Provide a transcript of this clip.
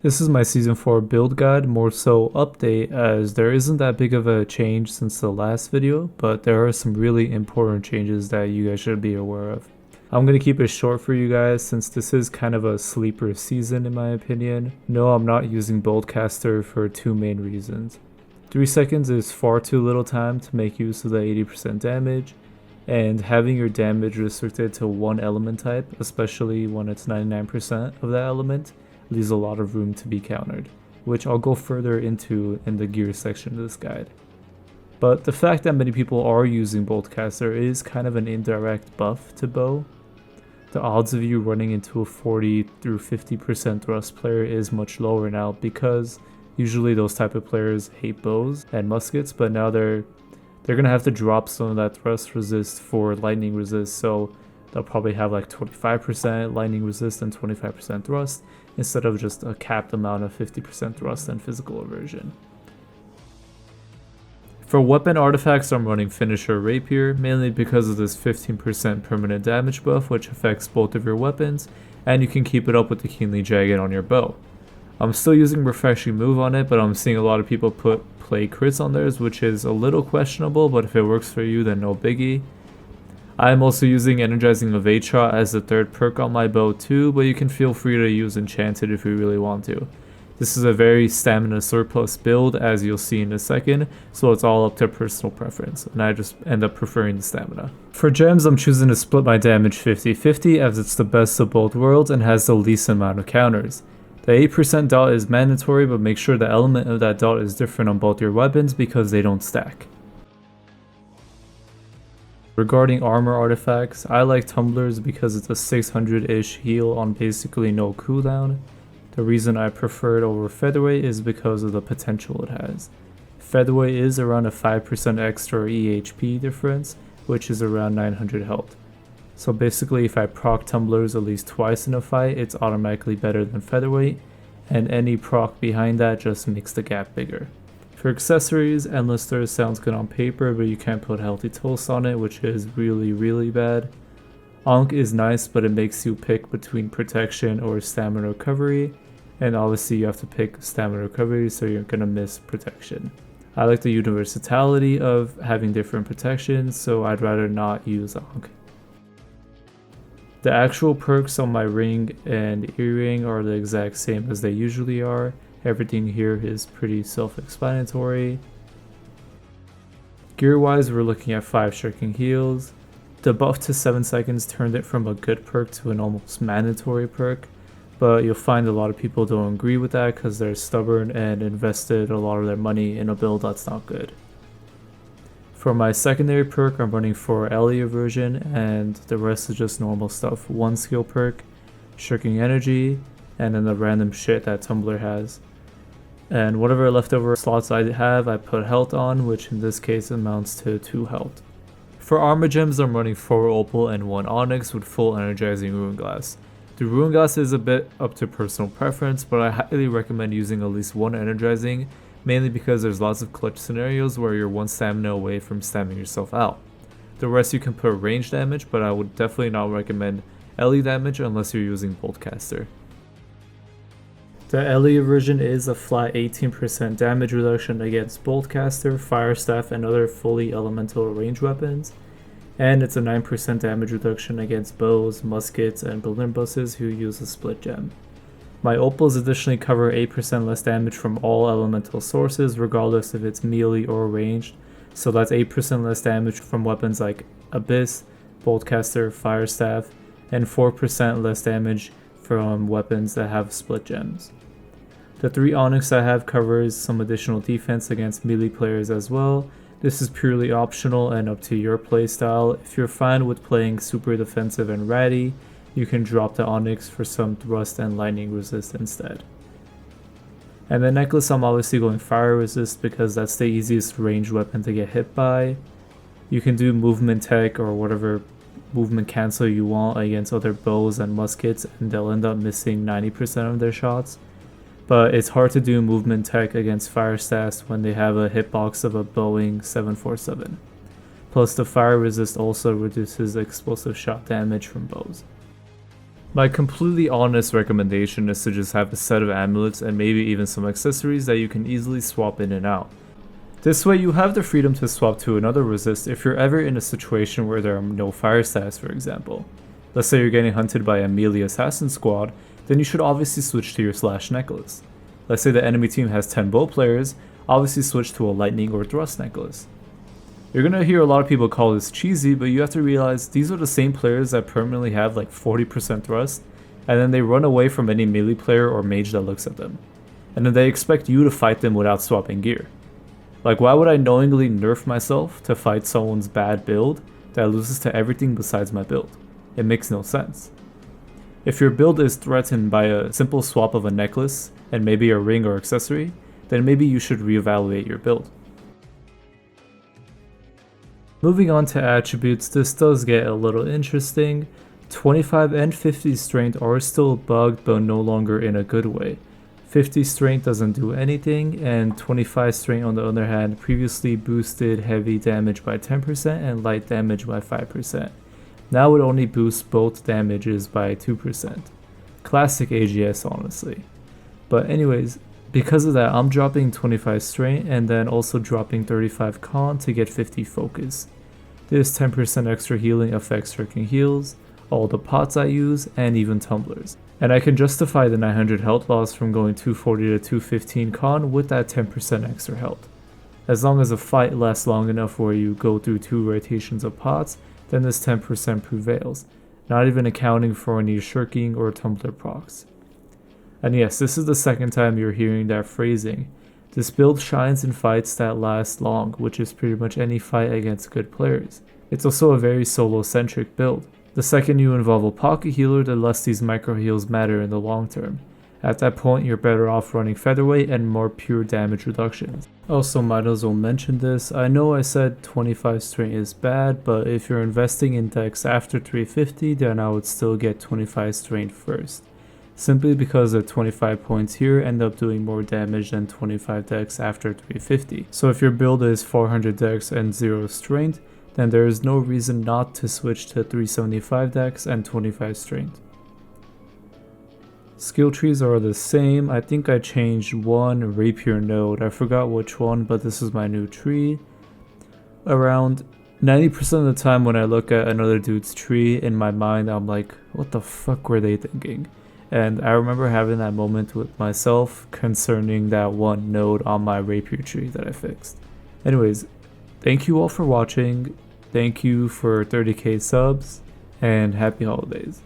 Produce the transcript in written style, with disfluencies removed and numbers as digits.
This is my Season 4 build guide, more so update, as there isn't that big of a change since the last video, but there are some really important changes that you guys should be aware of. I'm going to keep it short for you guys since this is kind of a sleeper season in my opinion. No, I'm not using Boltcaster for two main reasons. 3 seconds is far too little time to make use of the 80% damage, and having your damage restricted to one element type, especially when it's 99% of that element, leaves a lot of room to be countered, which I'll go further into in the gear section of this guide. But the fact that many people are using Boltcaster is kind of an indirect buff to bow. The odds of you running into a 40 through 50% thrust player is much lower now because usually those type of players hate bows and muskets, but now they're gonna have to drop some of that thrust resist for lightning resist, so they'll probably have like 25% lightning resist and 25% thrust instead of just a capped amount of 50% thrust and physical aversion. For weapon artifacts, I'm running Finisher Rapier, mainly because of this 15% permanent damage buff which affects both of your weapons, and you can keep it up with the Keenly Jagged on your bow. I'm still using Refreshing Move on it, but I'm seeing a lot of people put play crits on theirs, which is a little questionable, but if it works for you then no biggie. I'm also using Energizing of Shot as the third perk on my bow too, but you can feel free to use Enchanted if you really want to. This is a very stamina surplus build, as you'll see in a second, so it's all up to personal preference, and I just end up preferring the stamina. For gems, I'm choosing to split my damage 50-50 as it's the best of both worlds and has the least amount of counters. The 8% dot is mandatory, but make sure the element of that dot is different on both your weapons because they don't stack. Regarding armor artifacts, I like Tumblers because it's a 600-ish heal on basically no cooldown. The reason I prefer it over Featherweight is because of the potential it has. Featherweight is around a 5% extra EHP difference, which is around 900 health. So basically if I proc Tumblers at least twice in a fight, it's automatically better than Featherweight, and any proc behind that just makes the gap bigger. For accessories, Endless Thirst sounds good on paper, but you can't put Healthy Toast on it, which is really bad. Ankh is nice, but it makes you pick between protection or stamina recovery, and obviously you have to pick stamina recovery, so you're gonna miss protection. I like the universality of having different protections, so I'd rather not use Ankh. The actual perks on my ring and earring are the exact same as they usually are. Everything here is pretty self-explanatory. Gear-wise, we're looking at 5 shrinking heals. The buff to 7 seconds turned it from a good perk to an almost mandatory perk, but you'll find a lot of people don't agree with that because they're stubborn and invested a lot of their money in a build that's not good. For my secondary perk, I'm running for Elysian version, and the rest is just normal stuff. 1 skill perk, Shirking Energy, and then the random shit that Tumbler has. And whatever leftover slots I have, I put health on, which in this case amounts to 2 health. For armor gems, I'm running 4 opal and 1 onyx with full energizing ruin glass. The ruin glass is a bit up to personal preference, but I highly recommend using at least 1 energizing, mainly because there's lots of clutch scenarios where you're 1 stamina away from stabbing yourself out. The rest you can put range damage, but I would definitely not recommend LE damage unless you're using Boltcaster. The LE version is a flat 18% damage reduction against Boltcaster, Fire Staff, and other fully elemental range weapons, and it's a 9% damage reduction against bows, muskets, and blunderbusses who use a split gem. My opals additionally cover 8% less damage from all elemental sources regardless if it's melee or ranged, so that's 8% less damage from weapons like Abyss, Boltcaster, Fire Staff, and 4% less damage from weapons that have split gems. The 3 onyx I have covers some additional defense against melee players as well. This is purely optional and up to your playstyle. If you're fine with playing super defensive and ratty, you can drop the onyx for some thrust and lightning resist instead. And the necklace, I'm obviously going fire resist because that's the easiest ranged weapon to get hit by. You can do movement tech or whatever movement cancel you want against other bows and muskets, and they'll end up missing 90% of their shots. But it's hard to do movement tech against fire staffs when they have a hitbox of a Boeing 747. Plus the fire resist also reduces explosive shot damage from bows. My completely honest recommendation is to just have a set of amulets and maybe even some accessories that you can easily swap in and out. This way you have the freedom to swap to another resist if you're ever in a situation where there are no fire stats, for example. Let's say you're getting hunted by a melee assassin squad, then you should obviously switch to your slash necklace. Let's say the enemy team has 10 bow players, obviously switch to a lightning or thrust necklace. You're gonna hear a lot of people call this cheesy, but you have to realize these are the same players that permanently have like 40% thrust, and then they run away from any melee player or mage that looks at them. And then they expect you to fight them without swapping gear. Like, why would I knowingly nerf myself to fight someone's bad build that loses to everything besides my build? It makes no sense. If your build is threatened by a simple swap of a necklace and maybe a ring or accessory, then maybe you should reevaluate your build. Moving on to attributes, this does get a little interesting. 25 and 50 strength are still bugged, but no longer in a good way. 50 strength doesn't do anything, and 25 strength on the other hand previously boosted heavy damage by 10% and light damage by 5%. Now it only boosts both damages by 2%. Classic AGS, honestly. But anyways, because of that, I'm dropping 25 strength and then also dropping 35 con to get 50 focus. This 10% extra healing affects striking heals, all the pots I use, and even tumblers. And I can justify the 900 health loss from going 240 to 215 con with that 10% extra health. As long as a fight lasts long enough where you go through 2 rotations of pots, then this 10% prevails, not even accounting for any shirking or tumbler procs. And yes, this is the second time you're hearing that phrasing. This build shines in fights that last long, which is pretty much any fight against good players. It's also a very solo-centric build. The second you involve a pocket healer, the less these micro heals matter in the long term. At that point, you're better off running featherweight and more pure damage reductions. Also, might as well mention this, I know I said 25 strength is bad, but if you're investing in decks after 350, then I would still get 25 strength first. Simply because the 25 points here end up doing more damage than 25 decks after 350. So if your build is 400 decks and 0 strength, then there is no reason not to switch to 375 decks and 25 strength. Skill trees are the same. I think I changed one Rapier node. I forgot which one, but this is my new tree. Around 90% of the time when I look at another dude's tree, in my mind I'm like, what the fuck were they thinking? And I remember having that moment with myself concerning that one node on my Rapier tree that I fixed. Anyways, thank you all for watching. Thank you for 30k subs, and happy holidays.